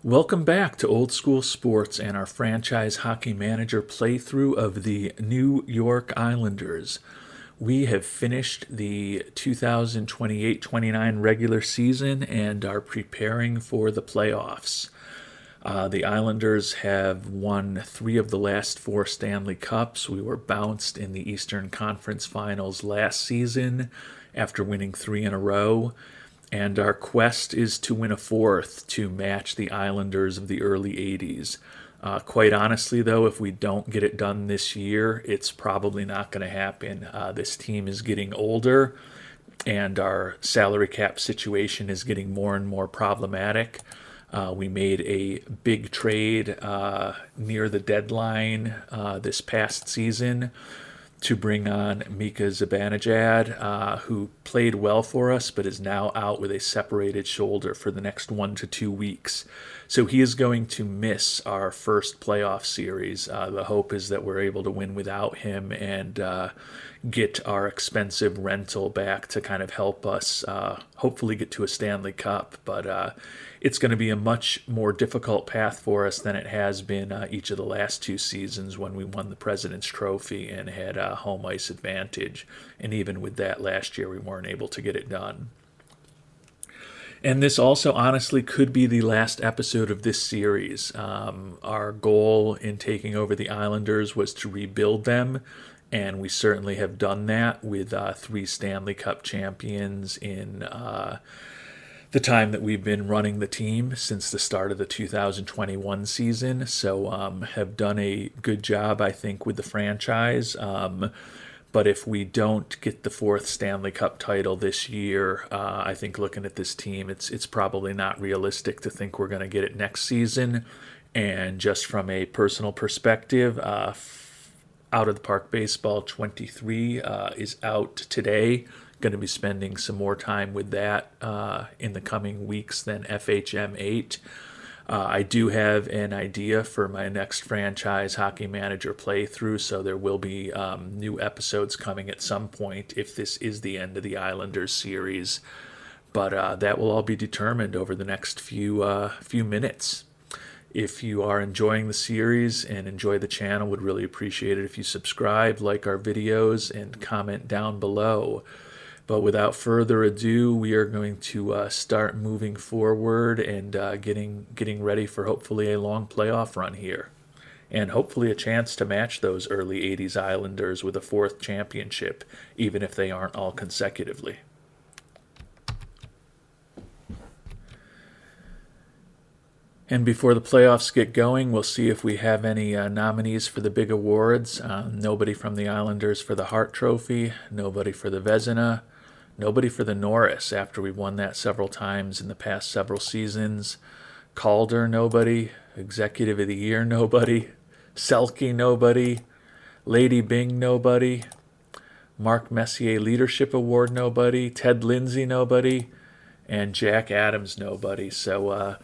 Welcome back to Old School Sports and our franchise hockey manager playthrough of the New York Islanders. We have finished the 2028-29 regular season and are preparing for the playoffs. The Islanders have won 3 of the last 4 Stanley Cups. We were bounced in the Eastern Conference Finals last season after winning 3 in a row. And our quest is to win a 4th to match the Islanders of the early 80s. Quite honestly, though, if we don't get it done this year, it's probably not going to happen. This team is getting older, and our salary cap situation is getting more and more problematic. We made a big trade near the deadline this past season to bring on Mika Zibanejad, who played well for us but is now out with a separated shoulder for the next 1 to 2 weeks. So he is going to miss our first playoff series. The hope is that we're able to win without him and get our expensive rental back to kind of help us hopefully get to a Stanley Cup. But it's going to be a much more difficult path for us than it has been each of the last 2 seasons when we won the President's Trophy and had a home ice advantage. And even with that last year, we weren't able to get it done. And this also honestly could be the last episode of this series. Our goal in taking over the Islanders was to rebuild them, and we certainly have done that with 3 Stanley Cup champions in the time that we've been running the team since the start of the 2021 season. So have done a good job, I think, with the franchise. But if we don't get the 4th Stanley Cup title this year, I think looking at this team, it's probably not realistic to think we're going to get it next season. And just from a personal perspective, Out of the Park Baseball 23 is out today. Going to be spending some more time with that in the coming weeks than FHM 8. I do have an idea for my next franchise hockey manager playthrough, so there will be new episodes coming at some point if this is the end of the Islanders series. But that will all be determined over the next few minutes. If you are enjoying the series and enjoy the channel, would really appreciate it if you subscribe, like our videos, and comment down below. But without further ado, we are going to start moving forward and getting ready for hopefully a long playoff run here. And hopefully a chance to match those early 80s Islanders with a 4th championship, even if they aren't all consecutively. And before the playoffs get going, we'll see if we have any nominees for the big awards. Nobody from the Islanders for the Hart Trophy, nobody for the Vezina, nobody for the Norris after we won that several times in the past several seasons. Calder, nobody. Executive of the Year, nobody. Selke, nobody. Lady Byng, nobody. Mark Messier Leadership Award, nobody. Ted Lindsay, nobody. And Jack Adams, nobody. So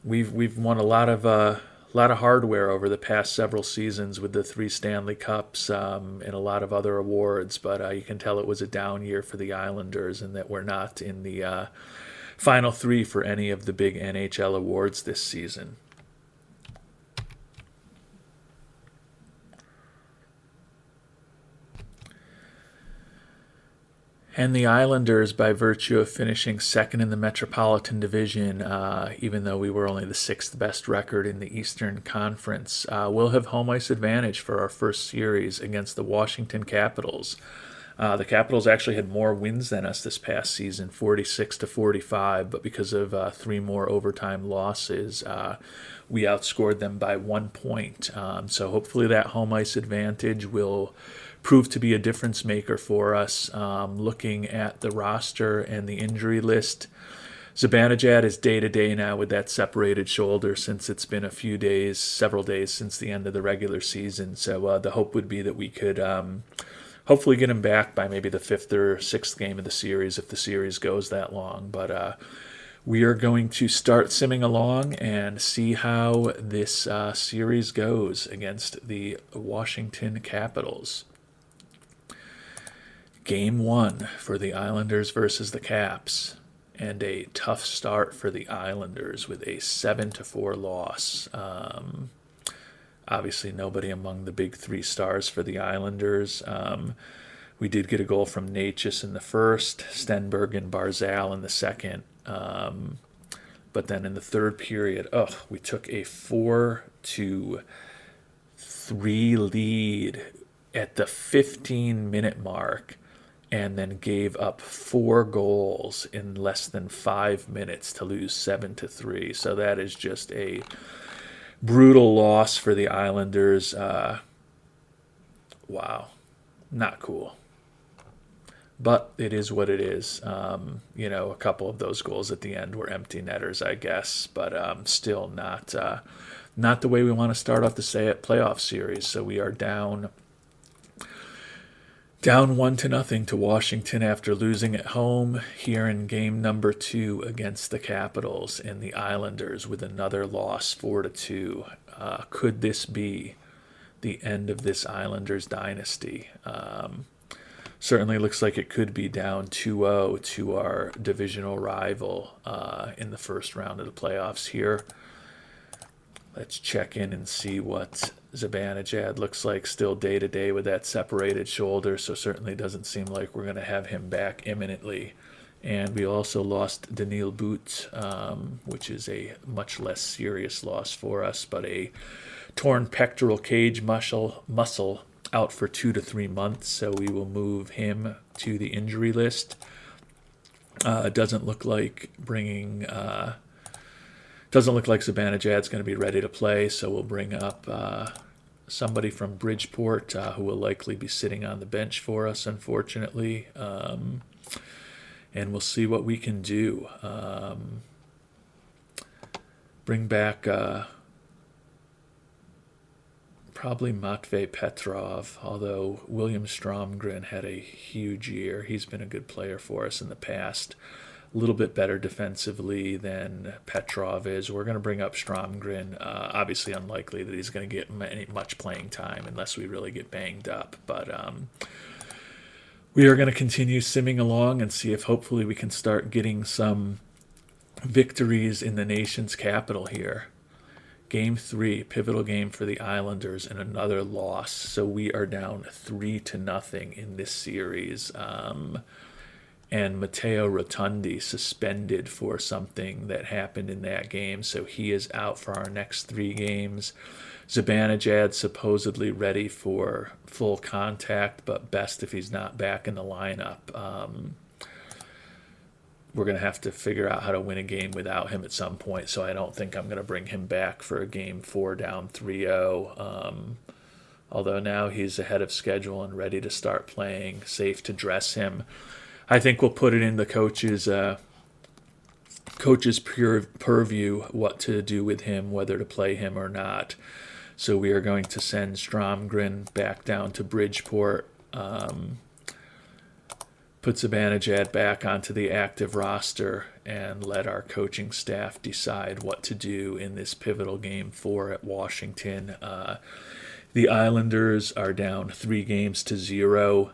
we've won a lot of hardware over the past several seasons with the 3 Stanley Cups and a lot of other awards, but you can tell it was a down year for the Islanders and that we're not in the final 3 for any of the big NHL awards this season. And the Islanders, by virtue of finishing 2nd in the Metropolitan Division, even though we were only the 6th best record in the Eastern Conference, will have home ice advantage for our first series against the Washington Capitals. The Capitals actually had more wins than us this past season, 46-45, but because of 3 more overtime losses, we outscored them by 1 point. So hopefully that home ice advantage will prove to be a difference maker for us. Looking at the roster and the injury list, Zibanejad is day-to-day now with that separated shoulder since it's been several days since the end of the regular season. So the hope would be that we could hopefully get him back by maybe the 5th or 6th game of the series if the series goes that long. But we are going to start simming along and see how this series goes against the Washington Capitals. Game 1 for the Islanders versus the Caps. and a tough start for the Islanders with a 7-4 loss. Obviously, nobody among the big three stars for the Islanders. We did get a goal from Natchez in the first, Stenberg and Barzal in the second. But then in the third period, we took a 4-3 lead at the 15-minute mark, and then gave up 4 goals in less than 5 minutes to lose 7-3. So that is just a brutal loss for the Islanders. Wow, not cool. But it is what it is. A couple of those goals at the end were empty netters, I guess, but still not the way we want to start off the playoff series. So we are down 1-0 to Washington after losing at home here in game number 2 against the Capitals, and the Islanders with another loss, 4-2. Could this be the end of this Islanders dynasty? Certainly looks like it could be down 2-0 to our divisional rival in the first round of the playoffs here. Let's check in and see what Zibanejad looks like still day-to-day with that separated shoulder, so certainly doesn't seem like we're going to have him back imminently. And we also lost Daniil But, which is a much less serious loss for us, but a torn pectoral cage muscle out for 2 to 3 months, so we will move him to the injury list. Doesn't look like Zibanejad's going to be ready to play, so we'll bring up somebody from Bridgeport who will likely be sitting on the bench for us, unfortunately. And we'll see what we can do. Bring back probably Matvei Petrov, although William Stromgren had a huge year. He's been a good player for us in the past. A little bit better defensively than Petrov is. We're going to bring up Stromgren. Obviously unlikely that he's going to get much playing time unless we really get banged up. But we are going to continue simming along and see if hopefully we can start getting some victories in the nation's capital here. Game 3, pivotal game for the Islanders, and another loss. So we are down 3-0 in this series. And Matteo Rotundi suspended for something that happened in that game, so he is out for our next 3 games. Zibanejad supposedly ready for full contact, but best if he's not back in the lineup. We're going to have to figure out how to win a game without him at some point, so I don't think I'm going to bring him back for a game 4 down 3-0. Although now he's ahead of schedule and ready to start playing, safe to dress him. I think we'll put it in the coach's purview what to do with him, whether to play him or not. So we are going to send Stromgren back down to Bridgeport, put Zibanejad back onto the active roster, and let our coaching staff decide what to do in this pivotal game 4 at Washington. The Islanders are down 3-0.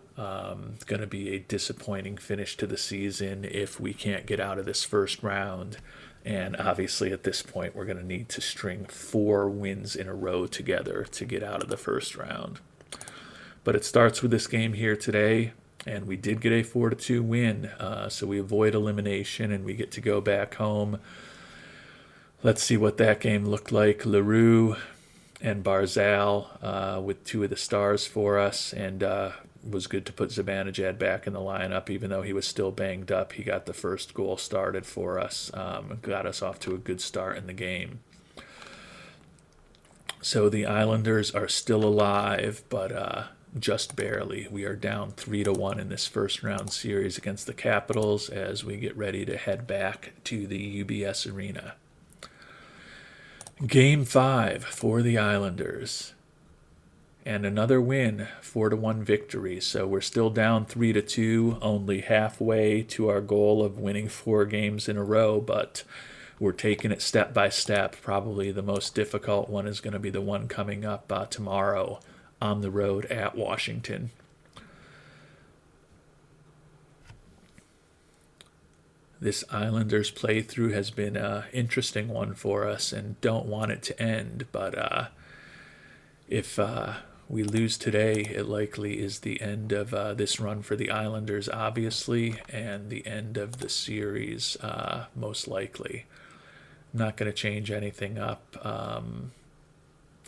Going to be a disappointing finish to the season if we can't get out of this first round. And obviously at this point we're going to need to string 4 wins in a row together to get out of the first round. But it starts with this game here today, and we did get a 4-2 win. So we avoid elimination and we get to go back home. Let's see what that game looked like. Leroux and Barzal with 2 of the stars for us, and was good to put Zibanejad back in the lineup, even though he was still banged up. He got the first goal started for us, got us off to a good start in the game. So the Islanders are still alive, but just barely. We are down 3-1 in this first round series against the Capitals as we get ready to head back to the UBS Arena. Game 5 for the Islanders. And another win, 4-1 victory. So we're still down 3-2, only halfway to our goal of winning 4 games in a row, but we're taking it step by step. Probably the most difficult one is going to be the one coming up tomorrow on the road at Washington. This Islanders playthrough has been an interesting one for us and don't want it to end. But if we lose today, it likely is the end of this run for the Islanders, obviously, and the end of the series, most likely. I'm not going to change anything up.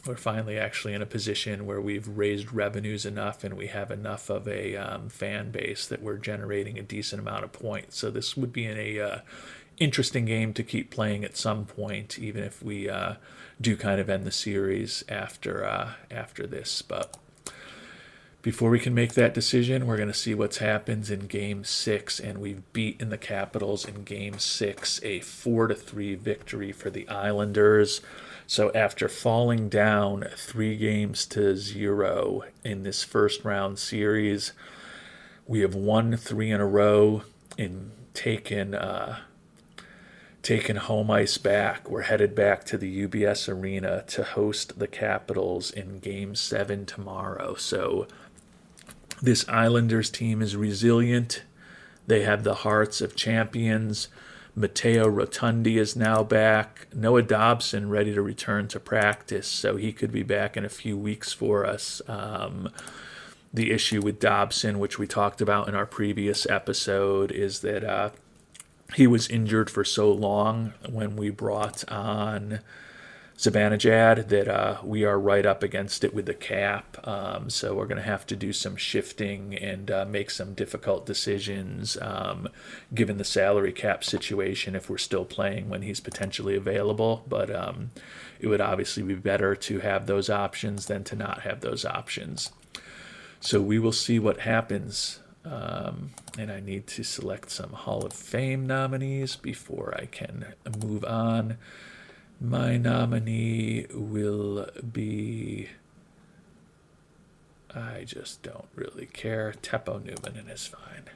We're finally actually in a position where we've raised revenues enough and we have enough of a fan base that we're generating a decent amount of points. So this would be an interesting game to keep playing at some point, even if we do kind of end the series after this. But before we can make that decision, we're going to see what happens in Game 6, and we've beaten the Capitals in Game 6, a 4-3 victory for the Islanders. So after falling down 3-0 in this first round series, we have won 3 in a row and taken home ice back. We're headed back to the UBS Arena to host the Capitals in Game 7 tomorrow. So this Islanders team is resilient. They have the hearts of champions. Matteo Rotundi is now back. Noah Dobson ready to return to practice, so he could be back in a few weeks for us. The issue with Dobson, which we talked about in our previous episode, is that he was injured for so long when we brought on Zibanejad that we are right up against it with the cap. So we're going to have to do some shifting and make some difficult decisions given the salary cap situation if we're still playing when he's potentially available. But it would obviously be better to have those options than to not have those options. So we will see what happens. And I need to select some Hall of Fame nominees before I can move on. My nominee will be, I just don't really care, Teppo Numminen is fine.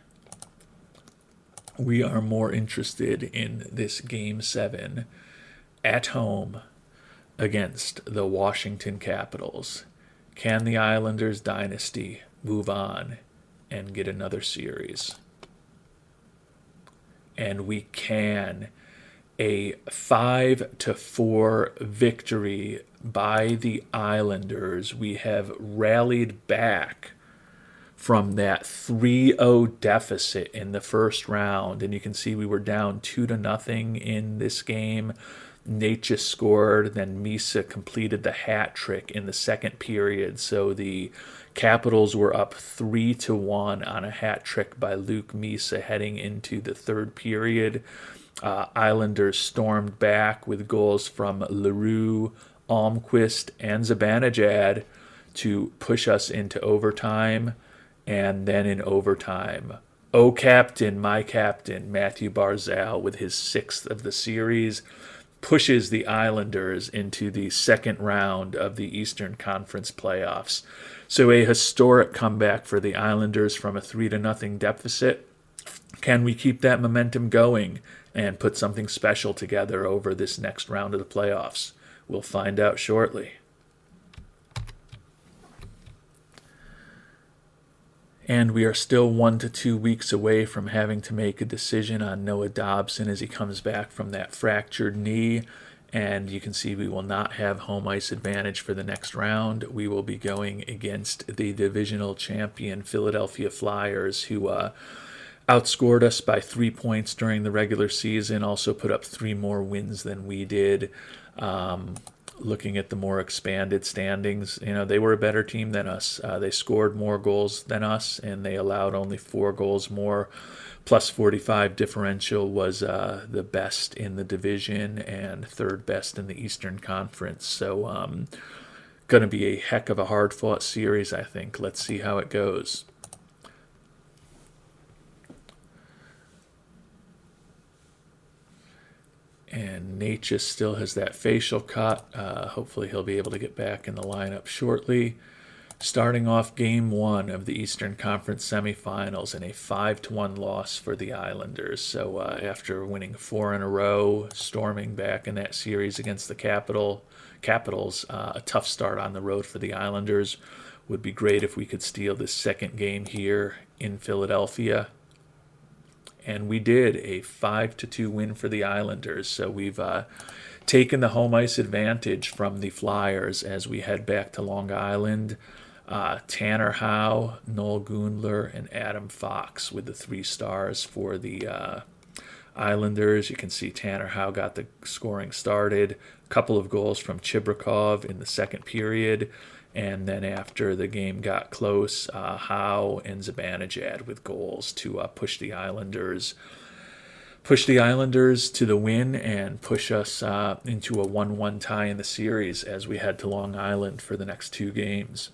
We are more interested in this Game 7 at home against the Washington Capitals. Can the Islanders dynasty move on and get another series? And we can. A 5-4 victory by the Islanders. We have rallied back from that 3-0 deficit in the first round, and you can see we were down 2-0 in this game. Natchez scored, then Misa completed the hat trick in the second period, so the Capitals were up 3-1 on a hat trick by Luke Misa heading into the third period. Islanders stormed back with goals from Leroux, Almquist, and Zibanejad to push us into overtime. And then in overtime, captain, my captain, Matthew Barzal, with his 6th of the series, pushes the Islanders into the second round of the Eastern Conference playoffs. So a historic comeback for the Islanders from a 3-0 deficit. Can we keep that momentum going and put something special together over this next round of the playoffs? We'll find out shortly. And we are still 1 to 2 weeks away from having to make a decision on Noah Dobson as he comes back from that fractured knee. And you can see we will not have home ice advantage for the next round. We will be going against the divisional champion Philadelphia Flyers, who outscored us by 3 points during the regular season, also put up 3 more wins than we did. Looking at the more expanded standings, they were a better team than us. They scored more goals than us, and they allowed only 4 goals more. Plus 45 differential was the best in the division and third best in the Eastern Conference. So going to be a heck of a hard-fought series, I think. Let's see how it goes. And Natchez still has that facial cut. Hopefully he'll be able to get back in the lineup shortly. Starting off Game 1 of the Eastern Conference semifinals in a 5-1 loss for the Islanders. So after winning 4 in a row, storming back in that series against the Capitals, a tough start on the road for the Islanders. Would be great if we could steal this second game here in Philadelphia. And we did a 5-2 win for the Islanders. So we've taken the home ice advantage from the Flyers as we head back to Long Island. Tanner Howe, Noel Gundler, and Adam Fox with the 3 stars for the Islanders. You can see Tanner Howe got the scoring started. A couple of goals from Chibrikov in the second period. And then after the game got close, Howe and Zibanejad with goals to push the Islanders to the win and push us into a 1-1 tie in the series as we head to Long Island for the next 2 games.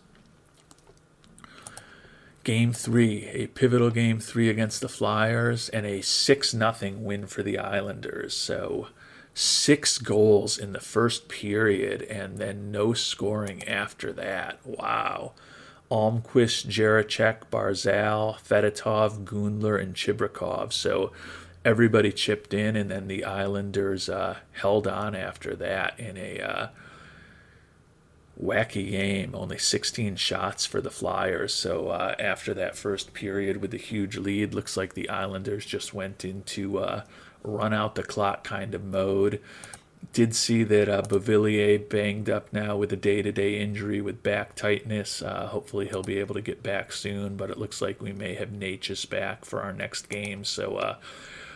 Game 3, a pivotal Game 3 against the Flyers, and a 6-0 win for the Islanders. So 6 goals in the first period and then no scoring after that. Wow. Almquist, Jaracek, Barzal, Fedotov, Gundler, and Chibrikov. So everybody chipped in, and then the Islanders held on after that in a wacky game. Only 16 shots for the Flyers. So after that first period with the huge lead, looks like the Islanders just went into run out the clock kind of mode. Did see that Vivilier banged up now with a day-to-day injury with back tightness. Hopefully he'll be able to get back soon, but it looks like we may have Natchez back for our next game. So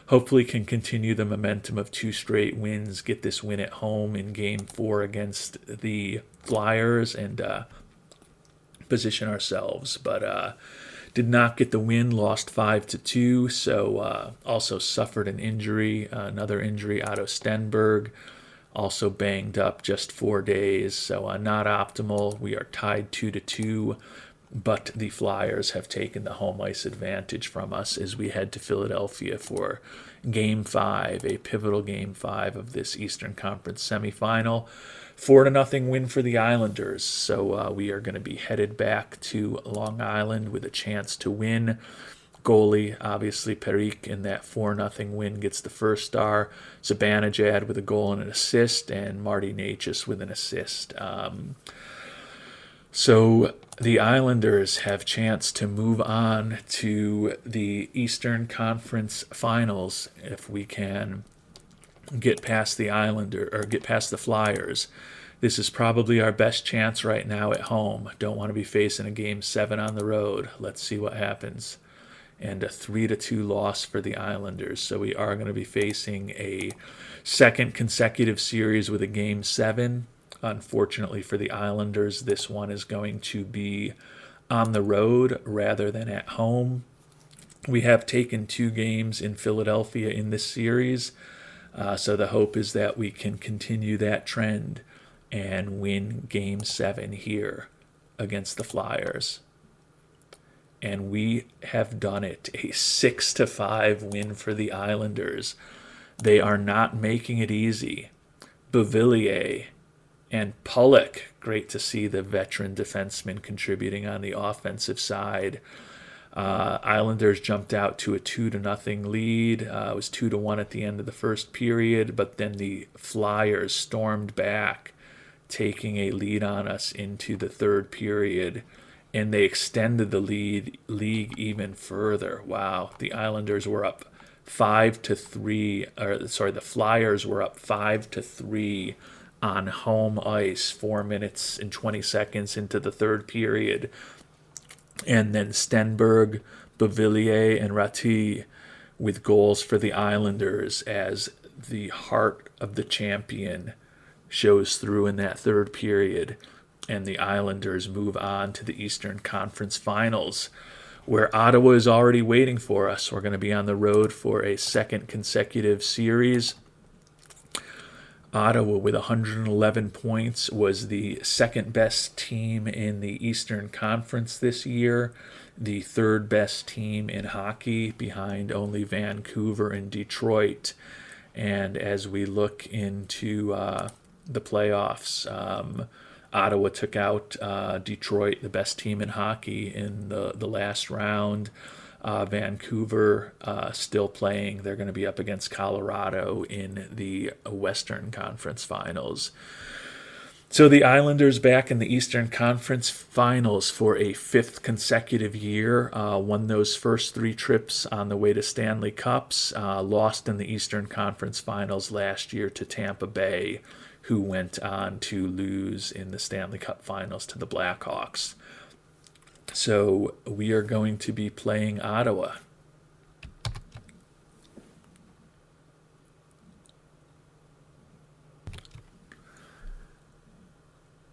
hopefully can continue the momentum of 2 straight wins, get this win at home in Game 4 against the Flyers, and position ourselves. But did not get the win, lost 5-2, so also suffered an injury, another injury out of Stenberg, also banged up just 4 days, so not optimal. We are tied 2-2, but the Flyers have taken the home ice advantage from us as we head to Philadelphia for Game 5, a pivotal Game 5 of this Eastern Conference semifinal. 4-0 win for the Islanders, so we are going to be headed back to Long Island with a chance to win. Goalie, obviously, Perique in that 4-0 win gets the first star. Zibanejad with a goal and an assist, and Marty Natchez with an assist. So the Islanders have chance to move on to the Eastern Conference Finals if we can get past the Flyers. This is probably our best chance right now at home. Don't want to be facing a Game 7 on the road. Let's see what happens. And a 3-2 loss for the Islanders. So we are going to be facing a second consecutive series with a Game 7. Unfortunately for the Islanders, this one is going to be on the road rather than at home. We have taken 2 games in Philadelphia in this series. So the hope is that we can continue that trend and win Game 7 here against the Flyers. And we have done it. A 6-5 win for the Islanders. They are not making it easy. Vivilier and Pulock, great to see the veteran defenseman contributing on the offensive side. Islanders jumped out to a 2-0 lead. It was 2-1 at the end of the first period, but then the Flyers stormed back, taking a lead on us into the third period, and they extended the league even further. Wow, the Islanders were up 5-3, the Flyers were up 5-3 on home ice 4 minutes and 20 seconds into the third period. And then Stenberg, Vivilier, and Raty with goals for the Islanders as the heart of the champion shows through in that third period. And the Islanders move on to the Eastern Conference Finals, where Ottawa is already waiting for us. We're going to be on the road for a second consecutive series. Ottawa, with 111 points, was the second best team in the Eastern Conference this year, the third best team in hockey behind only Vancouver and Detroit. And as we look into the playoffs, Ottawa took out Detroit, the best team in hockey, in the last round. Vancouver still playing. They're going to be up against Colorado in the Western Conference Finals. So the Islanders back in the Eastern Conference Finals for a fifth consecutive year, won those first three trips on the way to Stanley Cups, lost in the Eastern Conference Finals last year to Tampa Bay, who went on to lose in the Stanley Cup Finals to the Blackhawks. So we are going to be playing Ottawa.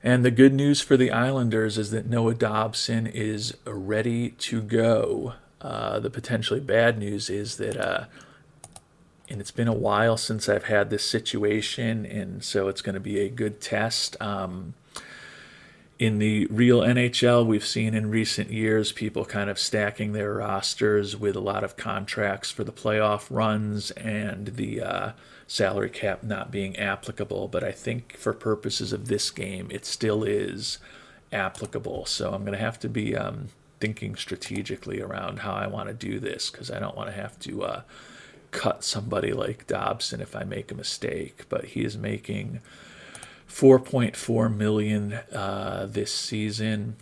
And the good news for the Islanders is that Noah Dobson is ready to go. The potentially bad news is that, and it's been a while since I've had this situation, and so it's going to be a good test. In the real NHL, we've seen in recent years people kind of stacking their rosters with a lot of contracts for the playoff runs and the salary cap not being applicable. But I think for purposes of this game, it still is applicable. So I'm going to have to be thinking strategically around how I want to do this, because I don't want to have to cut somebody like Dobson if I make a mistake. But he is making $4.4 million this season,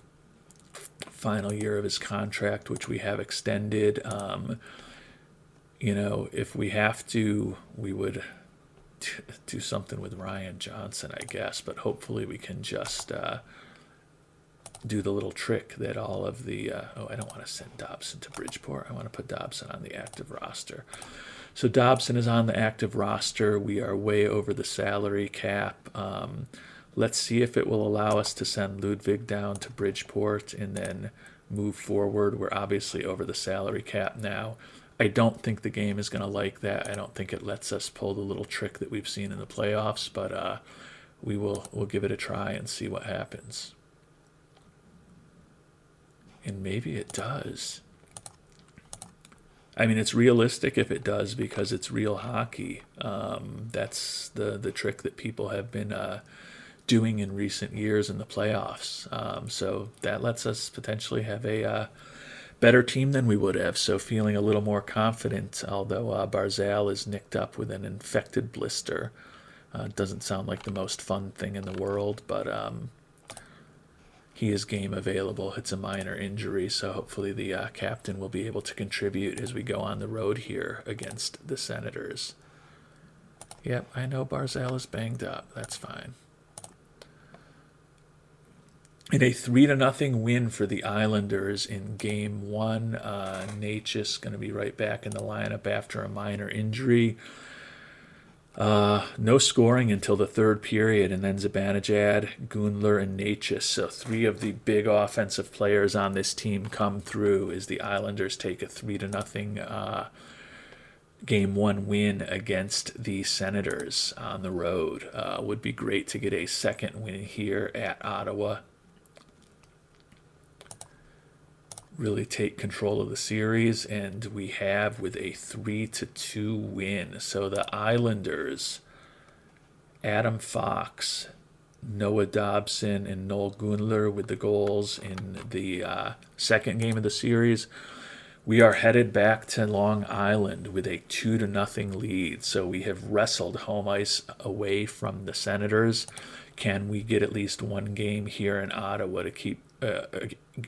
final year of his contract, which we have extended. If we have to, we would do something with Ryan Johnson, I guess. But hopefully we can just do the little trick that all of the... I don't want to send Dobson to Bridgeport. I want to put Dobson on the active roster. So Dobson is on the active roster. We are way over the salary cap. Let's see if it will allow us to send Ludwig down to Bridgeport and then move forward. We're obviously over the salary cap now. I don't think the game is going to like that. I don't think it lets us pull the little trick that we've seen in the playoffs, but we'll give it a try and see what happens. And maybe it does. I mean, it's realistic if it does, because it's real hockey. That's the trick that people have been doing in recent years in the playoffs. So that lets us potentially have a better team than we would have. So feeling a little more confident, although Barzal is nicked up with an infected blister. Doesn't sound like the most fun thing in the world, but he is game available. It's a minor injury, so hopefully the captain will be able to contribute as we go on the road here against the Senators. Yep, I know Barzal is banged up. That's fine. In a 3-0 win for the Islanders in Game 1, Natchez going to be right back in the lineup after a minor injury. No scoring until the third period, and then Zibanejad, Gunler, and Natchez. So three of the big offensive players on this team come through as the Islanders take a 3-0 Game 1 win against the Senators on the road. Would be great to get a second win here at Ottawa. Really take control of the series, and we have with a 3-2 win. So the Islanders, Adam Fox, Noah Dobson, and Noel Gunler with the goals in the second game of the series. We are headed back to Long Island with a 2-0 lead. So we have wrestled home ice away from the Senators. Can we get at least one game here in Ottawa to keep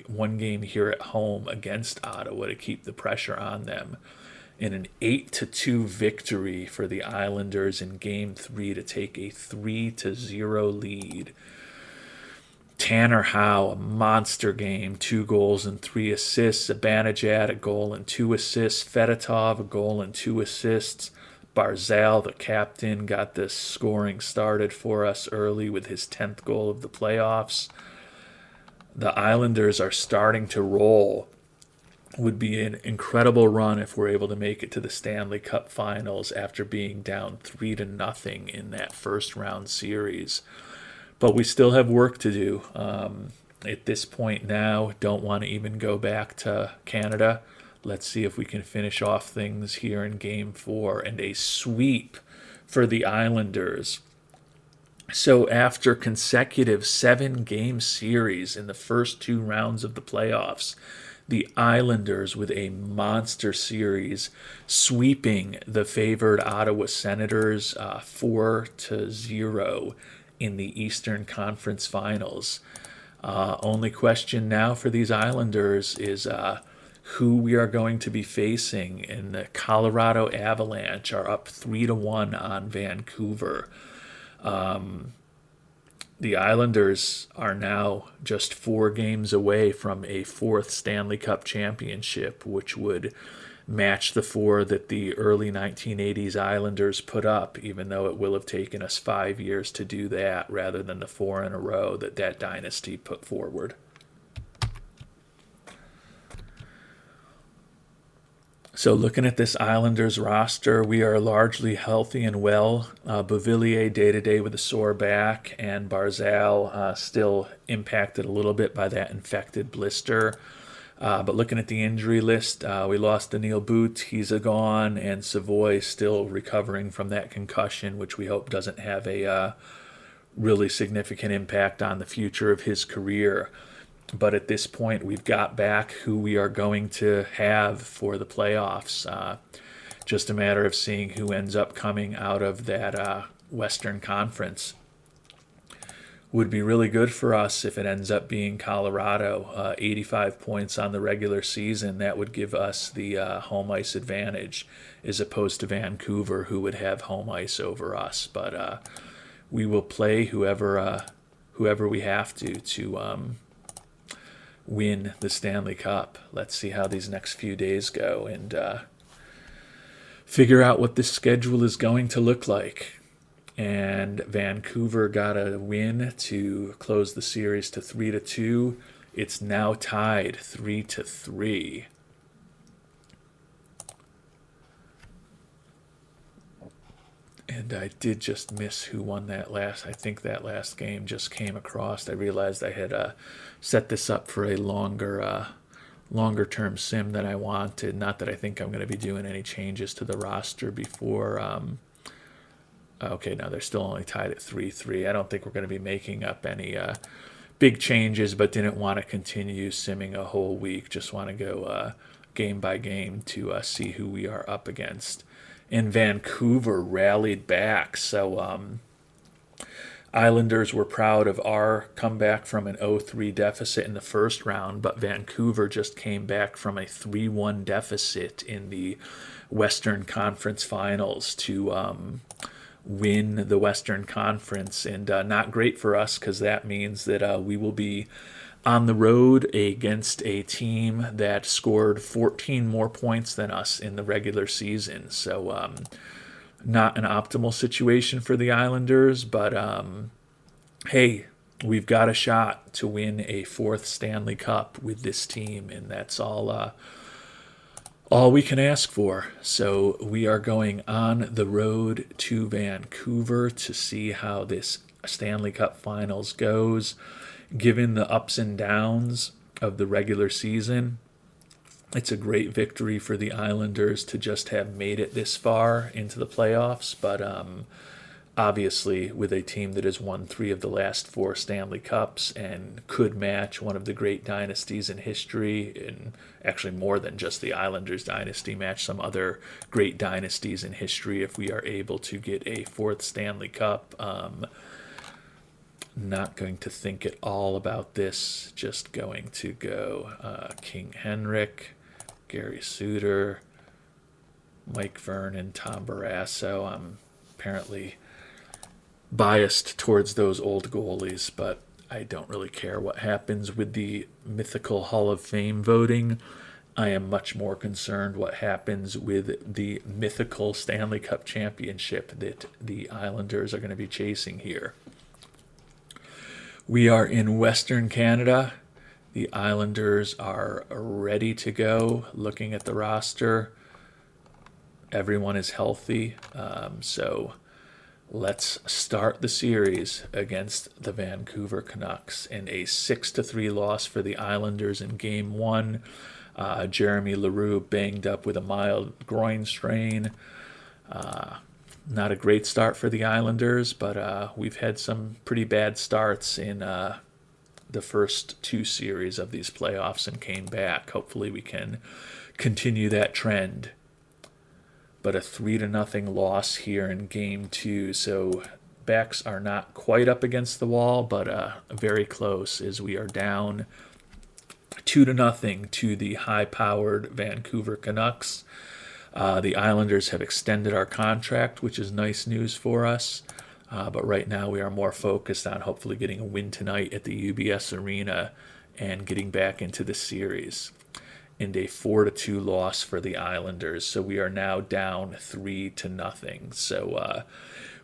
one game here at home against Ottawa to keep the pressure on them? In an 8-2 victory for the Islanders in Game 3 to take a 3-0 lead. Tanner Howe, a monster game, 2 goals and 3 assists. Zibanejad, a goal and 2 assists. Fedotov, a goal and 2 assists. Barzal, the captain, got this scoring started for us early with his 10th goal of the playoffs. The Islanders are starting to roll. Would be an incredible run if we're able to make it to the Stanley Cup Finals after being down 3-0 in that first round series. But we still have work to do. At this point now, don't want to even go back to Canada. Let's see if we can finish off things here in Game 4 and a sweep for the Islanders. So after consecutive 7-game series in the first 2 rounds of the playoffs, the Islanders with a monster series sweeping the favored Ottawa Senators 4-0 in the Eastern Conference Finals. Only question now for these Islanders is who we are going to be facing. And the Colorado Avalanche are up 3-1 on Vancouver. The Islanders are now just 4 games away from a 4th Stanley Cup championship, which would match the 4 that the early 1980s Islanders put up, even though it will have taken us 5 years to do that rather than the 4 in a row that dynasty put forward. So looking at this Islanders roster, we are largely healthy and well. Vivilier day-to-day with a sore back, and Barzal still impacted a little bit by that infected blister. But looking at the injury list, we lost Daniil Boot, he's gone, and Savoy still recovering from that concussion, which we hope doesn't have a really significant impact on the future of his career. But at this point, we've got back who we are going to have for the playoffs. Just a matter of seeing who ends up coming out of that Western Conference. Would be really good for us if it ends up being Colorado. 85 points on the regular season. That would give us the home ice advantage as opposed to Vancouver, who would have home ice over us. But we will play whoever we have to win the Stanley Cup. Let's see how these next few days go and figure out what this schedule is going to look like. And Vancouver got a win to close the series to 3-2. It's now tied 3-3. And I did just miss who won that last. I think that last game just came across. I realized I had set this up for a longer term sim than I wanted. Not that I think I'm going to be doing any changes to the roster before. Okay, no, they're still only tied at 3-3. I don't think we're going to be making up any big changes, but didn't want to continue simming a whole week. Just want to go game by game to see who we are up against. And Vancouver rallied back. So Islanders were proud of our comeback from an 0-3 deficit in the first round, but Vancouver just came back from a 3-1 deficit in the Western Conference Finals to win the Western Conference. And not great for us, because that means that we will be on the road against a team that scored 14 more points than us in the regular season. So not an optimal situation for the Islanders, but hey, we've got a shot to win a 4th Stanley Cup with this team, and that's all we can ask for. So we are going on the road to Vancouver to see how this Stanley Cup Finals goes. Given the ups and downs of the regular season, it's a great victory for the Islanders to just have made it this far into the playoffs. But obviously, with a team that has won 3 of the last 4 Stanley Cups and could match one of the great dynasties in history, and actually more than just the Islanders dynasty, match some other great dynasties in history if we are able to get a 4th Stanley Cup. Not going to think at all about this, just going to go King Henrik, Gary Suter, Mike Vernon, Tom Barrasso. I'm apparently biased towards those old goalies, but I don't really care what happens with the mythical Hall of Fame voting. I am much more concerned what happens with the mythical Stanley Cup championship that the Islanders are going to be chasing here. We are in Western Canada. The Islanders are ready to go. Looking at the roster, everyone is healthy. So let's start the series against the Vancouver Canucks in a 6-3 loss for the Islanders in Game 1. Jeremy Leroux banged up with a mild groin strain. Not a great start for the Islanders, but we've had some pretty bad starts in the first 2 series of these playoffs and came back. Hopefully we can continue that trend. But a 3-0 loss here in Game 2, so backs are not quite up against the wall, but very close, as we are down 2-0 to the high-powered Vancouver Canucks. The Islanders have extended our contract, which is nice news for us. But right now we are more focused on hopefully getting a win tonight at the UBS Arena and getting back into the series. And a 4-2 loss for the Islanders. So we are now down 3-0. So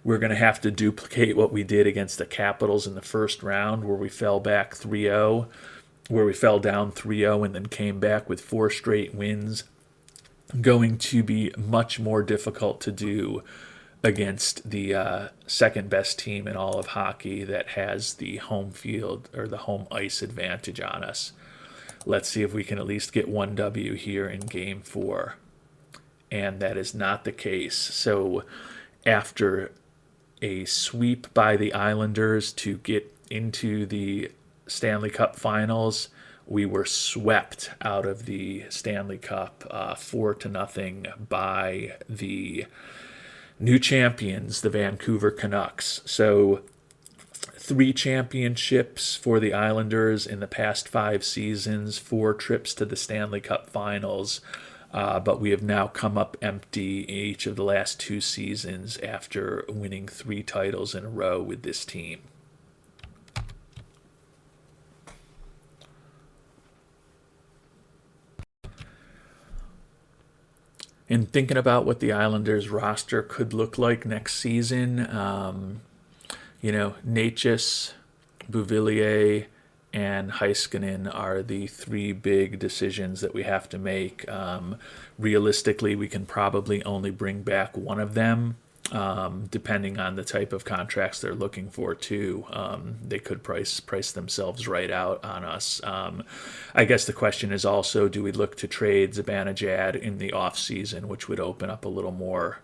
we're going to have to duplicate what we did against the Capitals in the first round, where we fell back 3-0, where we fell down 3-0 and then came back with 4 straight wins. Going to be much more difficult to do against the second best team in all of hockey that has the home field or the home ice advantage on us. Let's see if we can at least get 1 W here in Game 4. And that is not the case. So after a sweep by the Islanders to get into the Stanley Cup Finals, we were swept out of the Stanley Cup 4-0 by the new champions, the Vancouver Canucks. So 3 championships for the Islanders in the past 5 seasons, 4 trips to the Stanley Cup Finals, but we have now come up empty each of the last 2 seasons after winning 3 titles in a row with this team. In thinking about what the Islanders roster could look like next season, Natchez, Vivilier, and Heiskanen are the 3 big decisions that we have to make. Realistically, we can probably only bring back one of them, depending on the type of contracts they're looking for, too. They could price themselves right out on us. I guess the question is also, do we look to trade Zibanejad in the offseason, which would open up a little more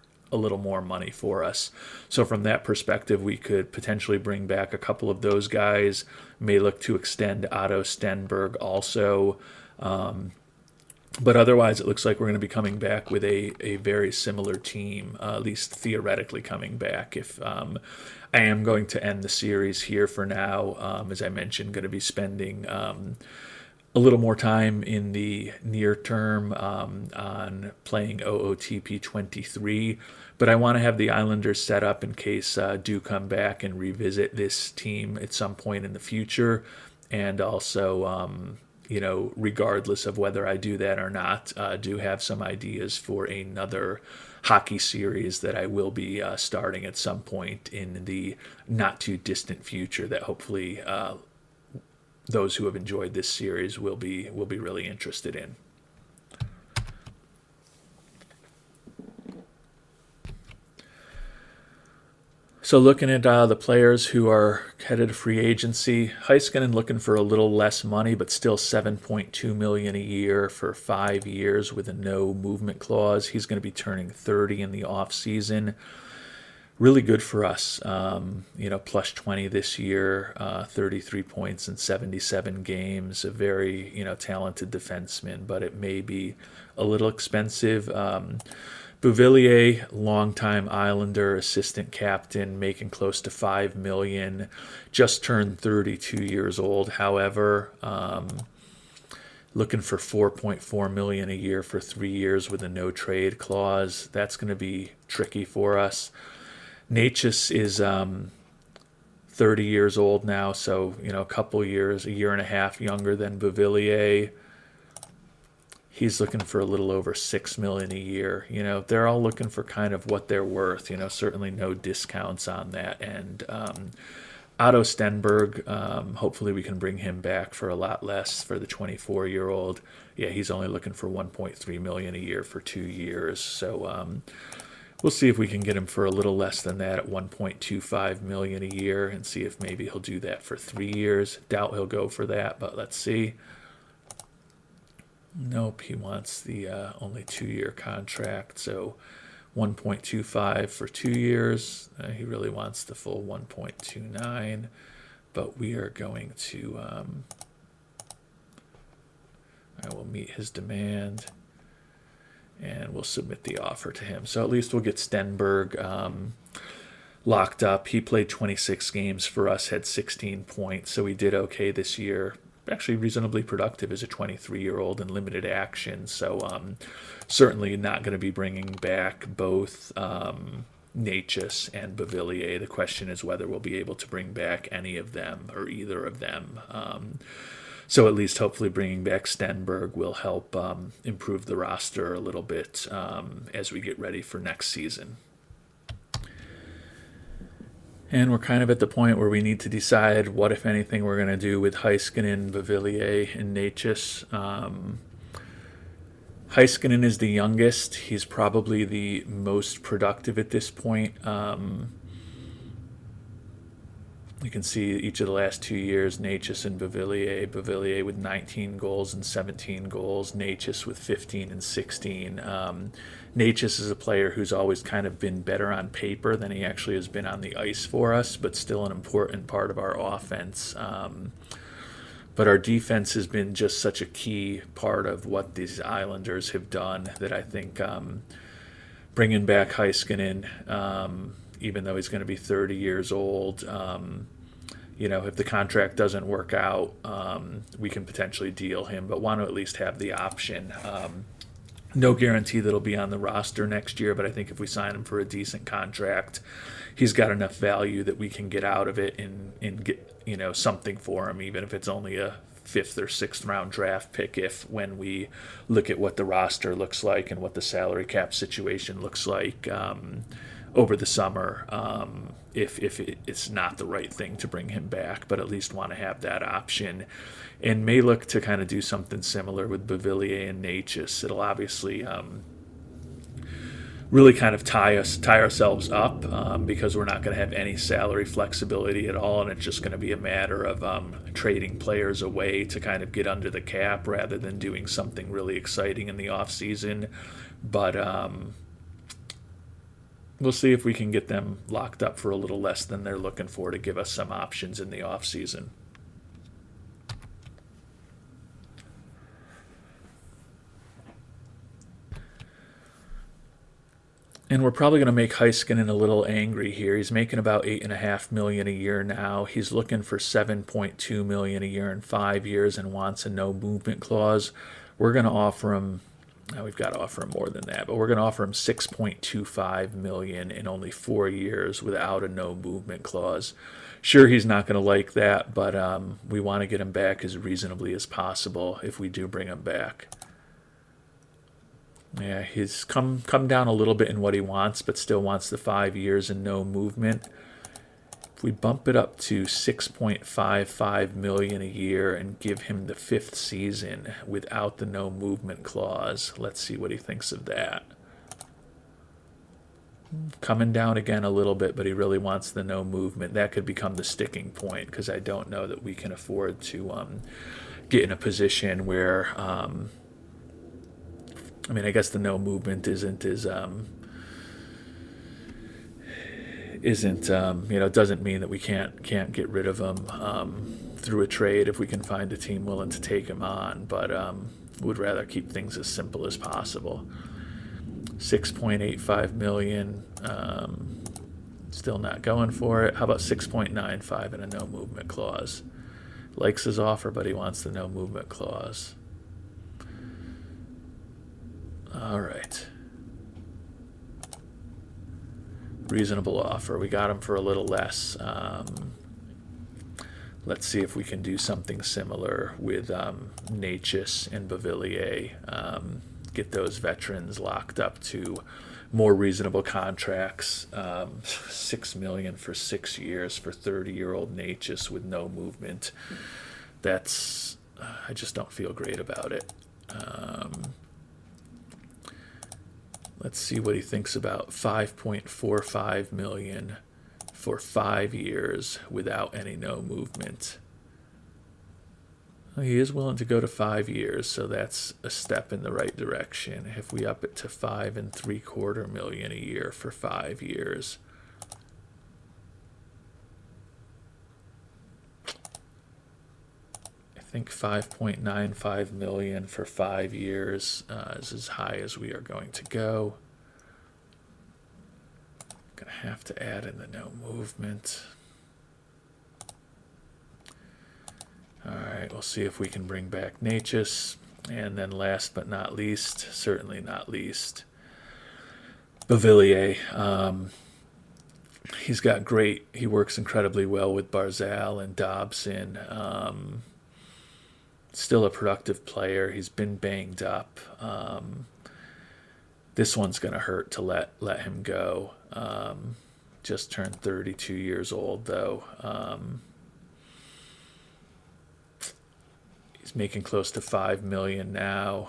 money for us. So from that perspective, we could potentially bring back a couple of those guys, may look to extend Otto Stenberg also. But otherwise, it looks like we're going to be coming back with a very similar team, at least theoretically coming back. If I am going to end the series here for now, as I mentioned, going to be spending a little more time in the near term on playing OOTP 23, but I want to have the Islanders set up in case do come back and revisit this team at some point in the future, and also regardless of whether I do that or not, do have some ideas for another hockey series that I will be starting at some point in the not too distant future that hopefully those who have enjoyed this series will be really interested in. So looking at the players who are headed to free agency, Heiskanen looking for a little less money, but still $7.2 million a year for 5 years with a no movement clause. He's going to be turning 30 in the off season. Really good for us, plus 20 this year, 33 points in 77 games, a very, talented defenseman, but it may be a little expensive. Vivilier, longtime Islander, assistant captain, making close to $5 million, just turned 32 years old, however, looking for $4.4 million a year for 3 years with a no-trade clause. That's going to be tricky for us. Natchez is 30 years old now, so a couple years, a year and a half younger than Vivilier. He's looking for a little over $6 million a year. They're all looking for kind of what they're worth. Certainly no discounts on that. And Otto Stenberg, hopefully we can bring him back for a lot less for the 24-year-old. Yeah, he's only looking for $1.3 million a year for 2 years. So we'll see if we can get him for a little less than that at $1.25 million a year, and see if maybe he'll do that for 3 years. Doubt he'll go for that, but let's see. Nope, he wants the only 2-year contract, so 1.25 for 2 years. He really wants the full 1.29, but we are going to. I will meet his demand, and we'll submit the offer to him. So at least we'll get Stenberg. locked up. He played 26 games for us, had 16 points, so he did okay this year. Actually, reasonably productive as a 23-year-old in limited action. So certainly not going to be bringing back both Natchez and Vivilier. The question is whether we'll be able to bring back any of them or either of them. So at least hopefully bringing back Stenberg will help improve the roster a little bit as we get ready for next season. And we're kind of at the point where we need to decide what, if anything, we're going to do with Heiskanen, Vivilier, and Natchez. Heiskanen is the youngest. He's probably the most productive at this point. You can see each of the last 2 years, Natchez and Vivilier. Vivilier with 19 goals and 17 goals. Natchez with 15 and 16. Natchez is a player who's always kind of been better on paper than he actually has been on the ice for us, but still an important part of our offense. But our defense has been just such a key part of what these Islanders have done that I think bringing back Heiskanen, even though he's going to be 30 years old, if the contract doesn't work out, we can potentially deal him, but want to at least have the option. No guarantee that he'll be on the roster next year, but I think if we sign him for a decent contract, he's got enough value that we can get out of it and get something for him, even if it's only a 5th or 6th round draft pick, when we look at what the roster looks like and what the salary cap situation looks like over the summer, if it's not the right thing to bring him back, but at least want to have that option. And may look to kind of do something similar with Vivilier and Natchez. It'll obviously really kind of tie ourselves up because we're not going to have any salary flexibility at all, and it's just going to be a matter of trading players away to kind of get under the cap rather than doing something really exciting in the off season. But we'll see if we can get them locked up for a little less than they're looking for to give us some options in the off season. And we're probably going to make Heiskanen a little angry here. He's making about $8.5 million a year now. He's looking for $7.2 million a year in 5 years and wants a no movement clause. We're going to offer him. Now we've got to offer him more than that, but we're going to offer him $6.25 million in only 4 years without a no movement clause. Sure, he's not going to like that, but we want to get him back as reasonably as possible if we do bring him back. Yeah, he's come down a little bit in what he wants, but still wants the 5 years and no movement. If we bump it up to $6.55 million a year and give him the 5th season without the no movement clause, let's see what he thinks of that. Coming down again a little bit, but he really wants the no movement. That could become the sticking point because I don't know that we can afford to get in a position where I guess the no movement isn't doesn't mean that we can't get rid of him through a trade if we can find a team willing to take him on, but would rather keep things as simple as possible. $6.85 million, still not going for it. How about $6.95 and a no movement clause? Likes his offer, but he wants the no movement clause. All right. Reasonable offer. We got him for a little less. Let's see if we can do something similar with Natchez and Vivilier. Get those veterans locked up to more reasonable contracts. $6 million for 6 years for 30-year-old Natchez with no movement. That's I just don't feel great about it. Let's see what he thinks about $5.45 million for 5 years without any no movement. Well, he is willing to go to 5 years, so that's a step in the right direction. If we up it to $5.75 million a year for 5 years, I think $5.95 million for 5 years is as high as we are going to go. Going to have to add in the no movement. All right, we'll see if we can bring back Natchez. And then last but not least, certainly not least, Vivilier. He works incredibly well with Barzal and Dobson. Still a productive player. He's been banged up. This one's going to hurt to let him go. Just turned 32 years old, though. He's making close to $5 million now.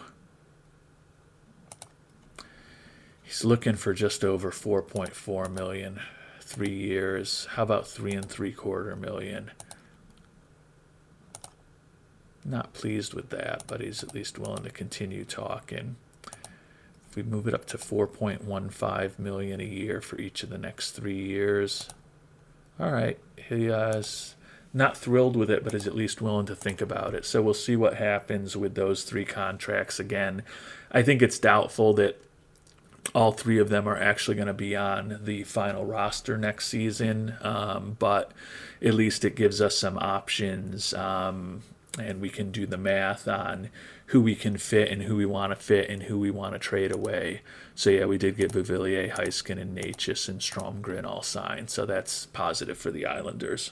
He's looking for just over $4.4 million, 3 years. How about $3.75 million? Not pleased with that, but he's at least willing to continue talking. If we move it up to $4.15 million a year for each of the next 3 years, all right. He's not thrilled with it, but is at least willing to think about it. So we'll see what happens with those 3 contracts. Again, I think it's doubtful that all 3 of them are actually going to be on the final roster next season, but at least it gives us some options, and we can do the math on who we can fit and who we want to fit and who we want to trade away. So yeah, we did get Vivilier, Heiskanen, and Natchez and Stromgren all signed, so that's positive for the Islanders.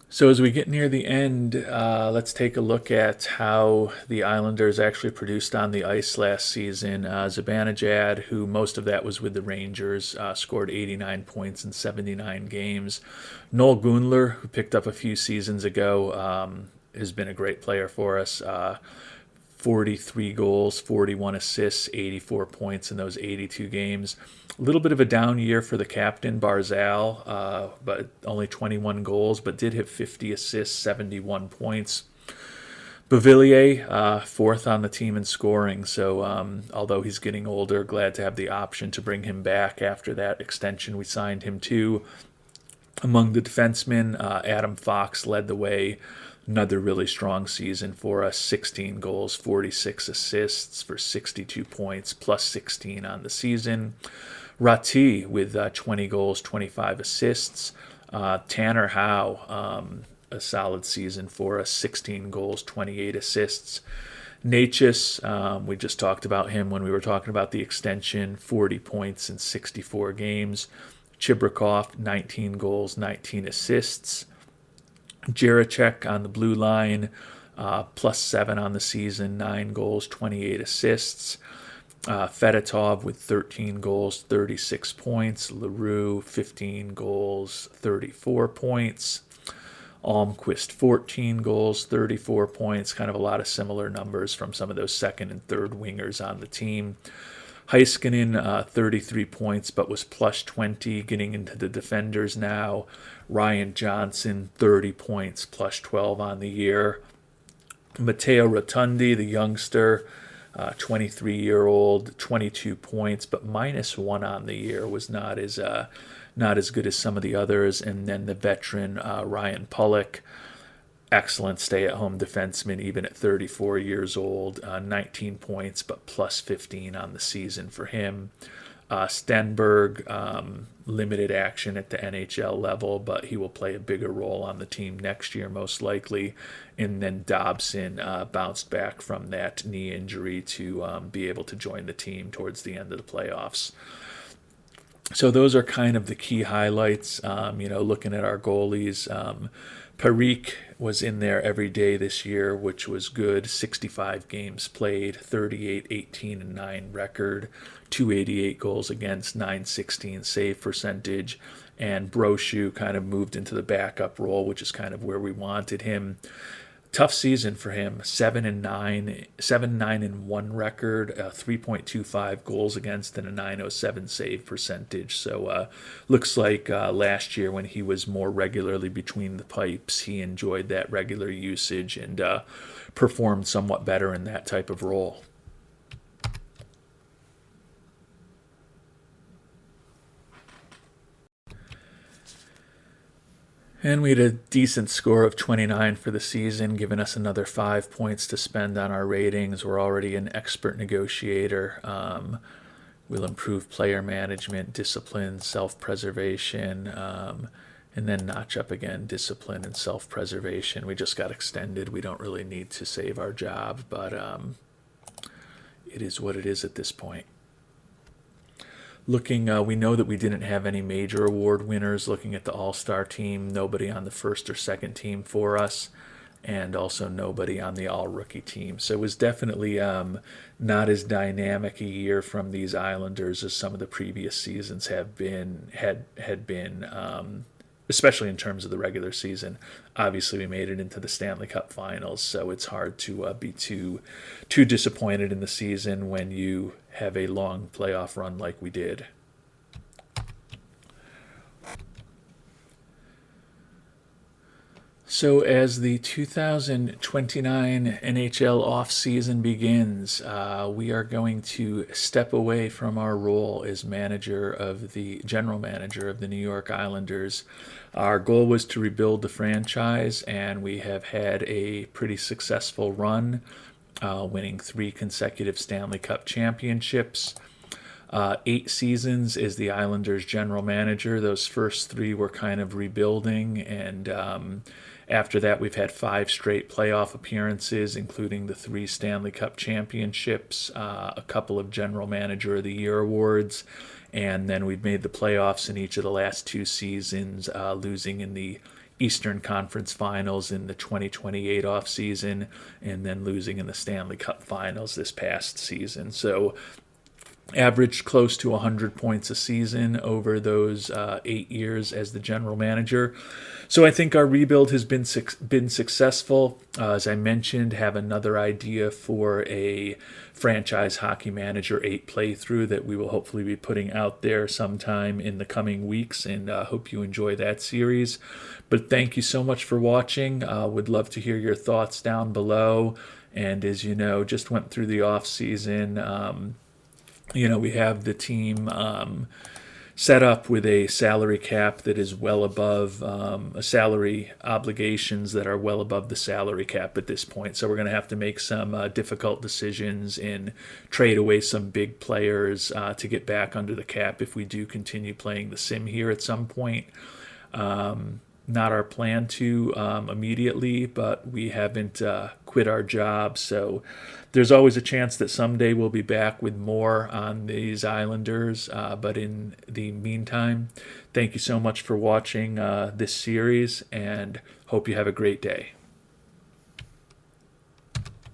So as we get near the end, let's take a look at how the Islanders actually produced on the ice last season. Zibanejad, who most of that was with the Rangers, scored 89 points in 79 games. Noel Gunler, who picked up a few seasons ago, has been a great player for us. 43 goals, 41 assists, 84 points in those 82 games. A little bit of a down year for the captain, Barzal, but only 21 goals, but did hit 50 assists, 71 points. Vivilier, 4th on the team in scoring, so although he's getting older, glad to have the option to bring him back after that extension we signed him to. Among the defensemen, Adam Fox led the way. Another really strong season for us, 16 goals, 46 assists for 62 points, plus 16 on the season. Ratti with 20 goals, 25 assists. Tanner Howe, a solid season for us, 16 goals, 28 assists. Natchez, we just talked about him when we were talking about the extension, 40 points in 64 games. Chibrikov, 19 goals, 19 assists. Jiricek on the blue line, plus 7 on the season, 9 goals, 28 assists. Fedotov with 13 goals, 36 points. LaRue, 15 goals, 34 points. Almquist, 14 goals, 34 points. Kind of a lot of similar numbers from some of those second and third wingers on the team. Heiskanen, 33 points, but was plus 20, getting into the defenders now. Ryan Johnson, 30 points, plus 12 on the year. Matteo Rotundi, the youngster, 23-year-old, 22 points, but minus 1 on the year, was not as good as some of the others. And then the veteran Ryan Pulock, excellent stay-at-home defenseman, even at 34 years old, 19 points, but plus 15 on the season for him. Stenberg, limited action at the NHL level, but he will play a bigger role on the team next year, most likely. And then Dobson bounced back from that knee injury to be able to join the team towards the end of the playoffs. So those are kind of the key highlights, looking at our goalies. Parikh was in there every day this year, which was good. 65 games played, 38, 18, and 9 record, 288 goals against, 916 save percentage. And Brochu kind of moved into the backup role, which is kind of where we wanted him. Tough season for him, 7-9-1 record, 3.25 goals against, and a 907 save percentage. So looks like last year when he was more regularly between the pipes, he enjoyed that regular usage and performed somewhat better in that type of role. And we had a decent score of 29 for the season, giving us another 5 points to spend on our ratings. We're already an expert negotiator. We'll improve player management, discipline, self-preservation, and then notch up again discipline and self-preservation. We just got extended. We don't really need to save our job, but it is what it is at this point. We know that we didn't have any major award winners. Looking at the All-Star team, nobody on the first or second team for us, and also nobody on the All-Rookie team. So it was definitely not as dynamic a year from these Islanders as some of the previous seasons had been, especially in terms of the regular season. Obviously, we made it into the Stanley Cup Finals, so it's hard to be too disappointed in the season when you have a long playoff run like we did. So as the 2029 NHL offseason begins, we are going to step away from our role as general manager of the New York Islanders. Our goal was to rebuild the franchise, and we have had a pretty successful run, winning 3 consecutive Stanley Cup championships. 8 seasons as the Islanders general manager. Those first 3 were kind of rebuilding, and after that we've had 5 straight playoff appearances, including the 3 Stanley Cup championships, a couple of General Manager of the Year awards, and then we've made the playoffs in each of the last 2 seasons, losing in the Eastern Conference Finals in the 2028 offseason, and then losing in the Stanley Cup Finals this past season. So averaged close to 100 points a season over those 8 years as the general manager. So I think our rebuild has been successful. As I mentioned, have another idea for a franchise hockey manager 8 playthrough that we will hopefully be putting out there sometime in the coming weeks, and hope you enjoy that series. But thank you so much for watching. Would love to hear your thoughts down below. And as you know, just went through the off season. We have the team set up with a salary cap that is well above, salary obligations that are well above the salary cap at this point. So we're going to have to make some difficult decisions and trade away some big players to get back under the cap if we do continue playing the sim here at some point. Not our plan to immediately, but we haven't quit our job. So there's always a chance that someday we'll be back with more on these Islanders. But in the meantime, thank you so much for watching this series, and hope you have a great day.